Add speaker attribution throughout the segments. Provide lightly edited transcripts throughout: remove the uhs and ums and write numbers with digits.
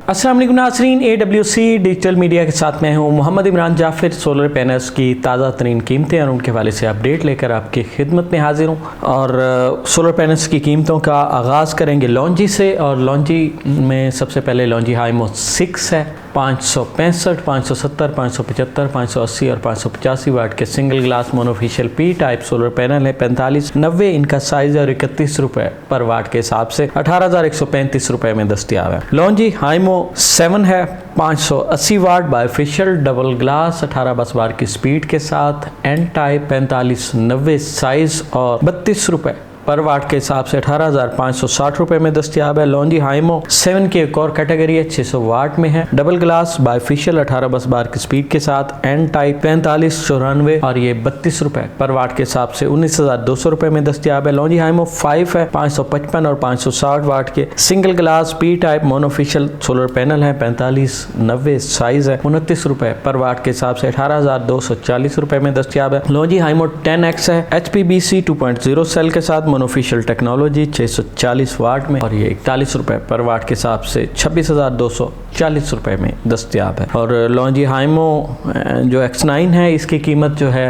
Speaker 1: अस्सलाम वालेकुम नाज़रीन, AWC डिजिटल मीडिया के साथ मैं हूं मोहम्मद इमरान जाफिर। सोलर पैनल्स की ताज़ा तरीन कीमतें और उनके हवाले से अपडेट लेकर आपकी खिदमत में हाजिर हूं। और सोलर पैनल्स की कीमतों का आगाज़ करेंगे लॉन्जी से। और लॉन्जी में सबसे पहले लॉन्जी हाइमो 6 है, 565, 570, 575, 580 और 585 वाट के single glass monofacial P type solar panel है। 45, 90 इनका साइज़ है और 31 रुपये पर वाट के हिसाब से 18,135 रुपये में दस्तियाब है। लॉन्जी हाइमो 7 है, 580 वाट बायफिशियल डबल ग्लास 18 बस बार की स्पीड के साथ, एन टाइप 45, 90 साइज़ और 32 रुपये पर वाट के हिसाब से 18,560 रुपये में दस्तियाब है। लॉन्जी हाइमो 7 की एक और कैटेगरी है, 600 वाट में है, डबल ग्लास बायफिशियल 18 बस बार की स्पीड के साथ, एन टाइप 45, 94 और ये 32 रुपये पर वाट के हिसाब से 19,200 रुपये में दस्तियाब है। लॉन्जी हाइमो 5 है, 555 और 560 वाट के single glass P type monofacial solar panel है। 45, 90 साइज है, 29 रुपये पर वाट के हिसाब से 18,240 रुपये में दस्तियाब है। लॉन्जी हाइमो 10X है, HPBC 2.0 सेल के साथ मोनोफिशियल टेक्नोलॉजी 640 वाट में और ये 41 रुपये पर वाट के हिसाब से 26,240 रुपये में दस्तियाब है। और लॉन्जी हाइमो जो X9 है, इसकी कीमत जो है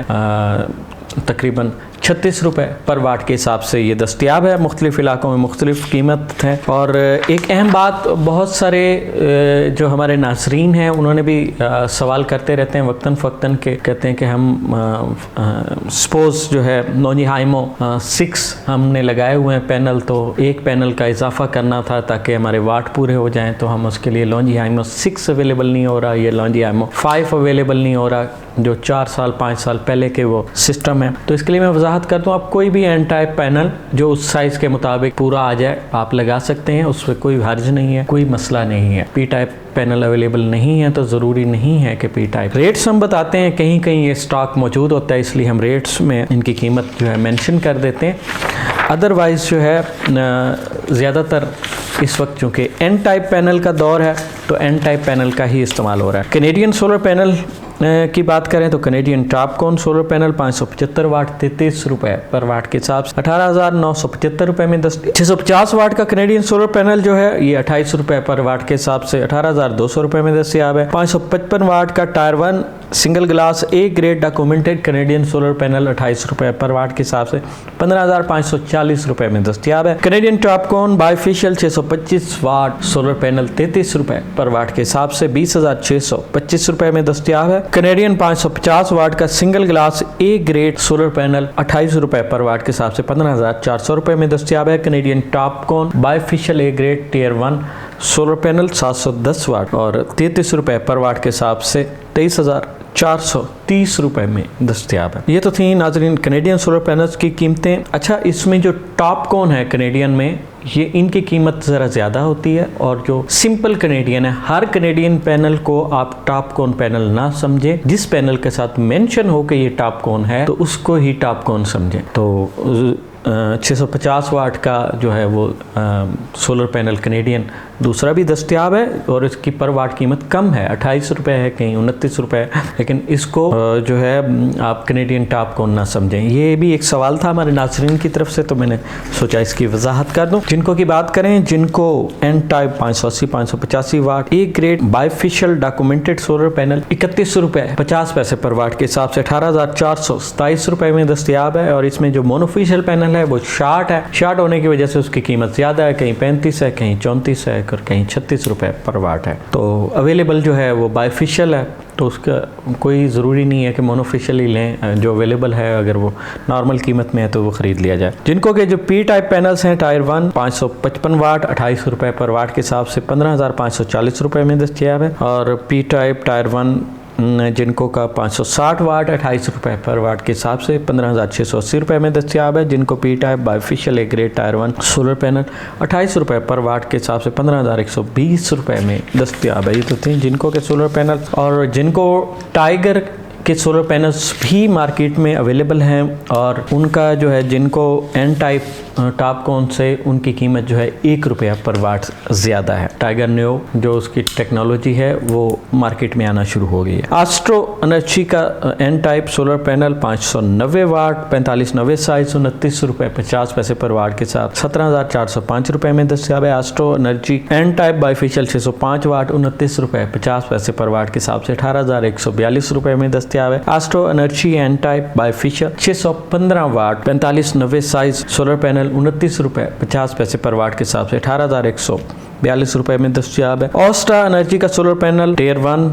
Speaker 1: तकरीबन 36 रुपये पर वाट के हिसाब से ये दस्तियाब है। मुख्तलिफ इलाकों में मुख्तलिफ कीमत है। और एक अहम बात, बहुत सारे जो हमारे नाज़रीन हैं उन्होंने भी सवाल करते रहते हैं वक्तन फ़क्तन के, कहते हैं कि हम सपोज़ जो है लॉन्जी हाइमो 6 हमने लगाए हुए हैं पैनल, तो एक पैनल का इजाफा करना था ताकि हमारे वाट पूरे हो जाएं, तो हम उसके लिए लॉन्जी हाइमो 6 अवेलेबल नहीं हो रहा, ये लॉन्जी हाइमो 5 अवेलेबल नहीं हो रहा, जो 4 साल 5 साल पहले के वो सिस्टम है। तो इसके लिए मैं वजाहत कर दूँ, आप कोई भी एन टाइप पैनल जो उस साइज़ के मुताबिक पूरा आ जाए आप लगा सकते हैं, उस पर कोई हर्ज नहीं है, कोई मसला नहीं है। पी टाइप पैनल अवेलेबल नहीं है तो ज़रूरी नहीं है कि पी टाइप। रेट्स हम बताते हैं, कहीं कहीं ये स्टॉक मौजूद होता है, इसलिए हम रेट्स में इनकी कीमत जो है मेंशन कर देते हैं। अदरवाइज़ जो है ज़्यादातर इस वक्त चूँकि एन टाइप पैनल का दौर है तो एन टाइप पैनल का ही इस्तेमाल हो रहा है। कैनेडियन सोलर पैनल की बात करें तो कैनेडियन टॉपकॉन सोलर पैनल 575 वाट 33 रुपये पर वाट के हिसाब से 18,975 रुपये में 650 वाट का कैनेडियन सोलर पैनल जो है ये 28 रुपये पर वाट के हिसाब से 18,200 रुपये में दस्तियाब है। 555 वाट का tyre 1 single glass A grade documented Canadian solar panel 28 रुपये पर वाट के हिसाब से 15,540 रुपये में दस्तियाब है। Canadian Topcon bifacial 625 watt solar panel 33 रुपये पर वाट के हिसाब से 20,625 रुपये में दस्तियाब है। कैनेडियन 550 वाट का single glass A grade solar panel 28 रुपये पर वाट के हिसाब से 15,400 रुपये में दस्तियाब है। Canadian Topcon bifacial A grade tier 1 solar panel 710 watt और 33 रुपये पर वाट के हिसाब से 23,430 रुपये में दस्तियाब है। ये तो थी नाज़रीन कैनेडियन सोलर पैनल्स की कीमतें। अच्छा, इसमें जो टॉपकॉन है कैनेडियन में, ये इनकी कीमत ज़रा ज़्यादा होती है। और जो सिंपल कैनेडियन है, हर कैनेडियन पैनल को आप टॉपकॉन पैनल ना समझें, जिस पैनल के साथ मेंशन हो कि ये टॉपकॉन है तो उसको ही टॉपकॉन समझें। तो 650 वाट का जो है वो सोलर पैनल कैनेडियन दूसरा भी दस्तियाब है और इसकी पर वाट कीमत कम है, 28 रुपये है, कहीं 29 रुपये है, लेकिन इसको जो है आप कैनेडियन टॉपकॉन ना समझें। ये भी एक सवाल था हमारे नाज़रीन की तरफ से, तो मैंने सोचा इसकी वजाहत कर दूं। जिनको की बात करें, जिनको N type 580, 585 watt A grade bifacial documented solar panel 31 रुपये 50 पैसे पर वाट के हिसाब से 18,427 रुपये में दस्तियाब है। और इसमें जो मोनोफिशियल पैनल है वो शार्ट है, शार्ट होने की वजह से उसकी कीमत ज़्यादा है, कहीं 35 है, कहीं 34 है और कहीं 36 रुपये पर वाट है। तो अवेलेबल जो है वो बायफिशियल है, तो उसका कोई ज़रूरी नहीं है कि मोनोफिशियल ही लें। जो अवेलेबल है अगर वो नॉर्मल कीमत में है तो वो ख़रीद लिया जाए। जिनको के जो पी टाइप पैनल्स हैं, टायर 1 555 वाट 28 रुपये पर वाट के हिसाब से 15,540 रुपये में दस्तियाब है। और पी टाइप टायर 1 जिनको का 560 वाट 28 रुपये पर वाट के हिसाब से 15,680 रुपये में दस्तियाब है। जिनको P type bifacial A grade tier 1 solar panel 28 रुपये पर वाट के हिसाब से 15,120 रुपये में दस्तियाब है। ये तो थे जिनको के सोलर पैनल। और जिनको टाइगर के सोलर पैनल्स भी मार्केट में अवेलेबल हैं और उनका जो है जिनको एन टाइप टॉपकॉन से उनकी कीमत जो है ₹1 पर वाट ज़्यादा है। टाइगर न्यो जो उसकी टेक्नोलॉजी है वो मार्केट में आना शुरू हो गई है। एस्ट्रो एनर्जी का N type solar panel 590 watt 4590 size ₹29.50 पर वाट के साथ ₹17,405 में दस्तियाब है। Astro Energy N type bifacial 605 watt ₹29.50 पर वाट के हिसाब से ₹18,142 में दस्तियाब है। Astro Energy N type bifacial 615 watt 4590 size solar panel ₹29.50 पर वाट के हिसाब से ₹18,142 में दस्तियाब है। ऑस्ट्रा एनर्जी का solar panel tier 1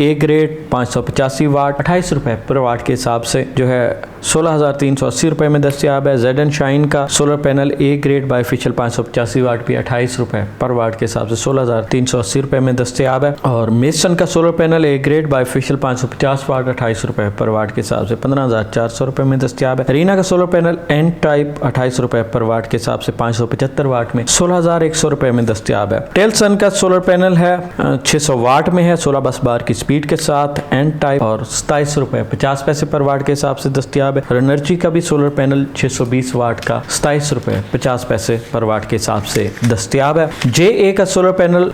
Speaker 1: A grade 585 watt ₹28 पर वाट के हिसाब से जो है ₹16,380 में दस्तियाब है। जेड एंड शाइन का solar panel A grade bifacial 585 वाट भी ₹28 पर वाट के हिसाब से ₹16,380 में दस्तियाब है। और मेसन का solar panel A grade bifacial 550 वाट ₹28 पर वाट के हिसाब से ₹15,400 में दस्तियाब है। रीना का सोलर पैनल एन टाइप ₹28 पर वाट के हिसाब से 575 वाट में ₹16,100 में दस्तियाब है। टेलसन का सोलर पैनल है 600 वाट में है 16 बस बार की स्पीड के साथ एन टाइप और ₹27.50 पर वाट के हिसाब से दस्तियाब है। और एनर्जी का भी सोलर पैनल 620 वाट का ₹27.50 पर वाट के हिसाब से दस्तियाब है। JA का सोलर पैनल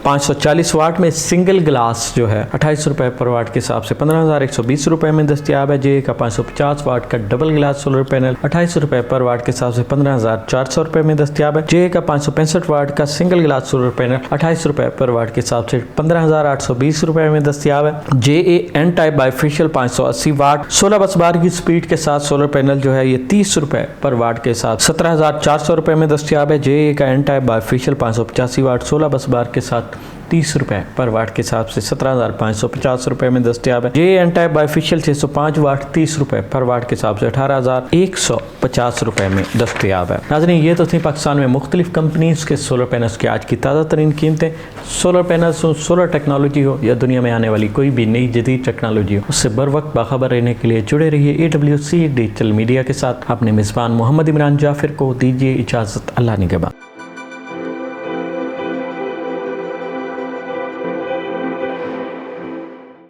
Speaker 1: 540 वाट में सिंगल ग्लास जो है ₹28 पर वाट के हिसाब से ₹15,120 में दस्तियाब है। JA का 550 वाट का डबल ग्लास सोलर पैनल ₹28 पर वाट के हिसाब से ₹15,400 में दस्तियाब है। JA का 565 वाट का सिंगल ग्लास सोलर पैनल ₹28 पर वाट के हिसाब से ₹15,820 में दस्तियाब है। JA एन टाइप बाइफेशियल 580 वाट 16 बस बार की स्पीड के साथ सोलर पैनल जो है ये ₹30 पर वाट के साथ ₹17,400 में दस्तियाब है। JA का एन टाइप बाइफेशियल 585 वाट 16 बस बार के साथ ₹30 पर वाट के हिसाब से ₹17,550 में दस्तियाब है। JA एन टाइप बाइफेशियल 605 वाट ₹30 पर वाट के हिसाब से ₹18,150 में दस्तियाब है। नाज़रीन ये तो थी पाकिस्तान में मुख्तलिफ कंपनीज के सोलर पैनल्स की आज की ताज़ा तरीन कीमतें। सोलर पैनल्स हो, सोलर टेक्नोलॉजी हो या दुनिया में आने वाली कोई भी नई जदीद टेक्नोलॉजी हो, उससे बर वक्त बाखबर रहने के लिए जुड़े रहिए AWC डिजिटल मीडिया के साथ। अपने मेज़बान मोहम्मद इमरान जाफिर को दीजिए इजाज़त। अल्लाह निगहबान।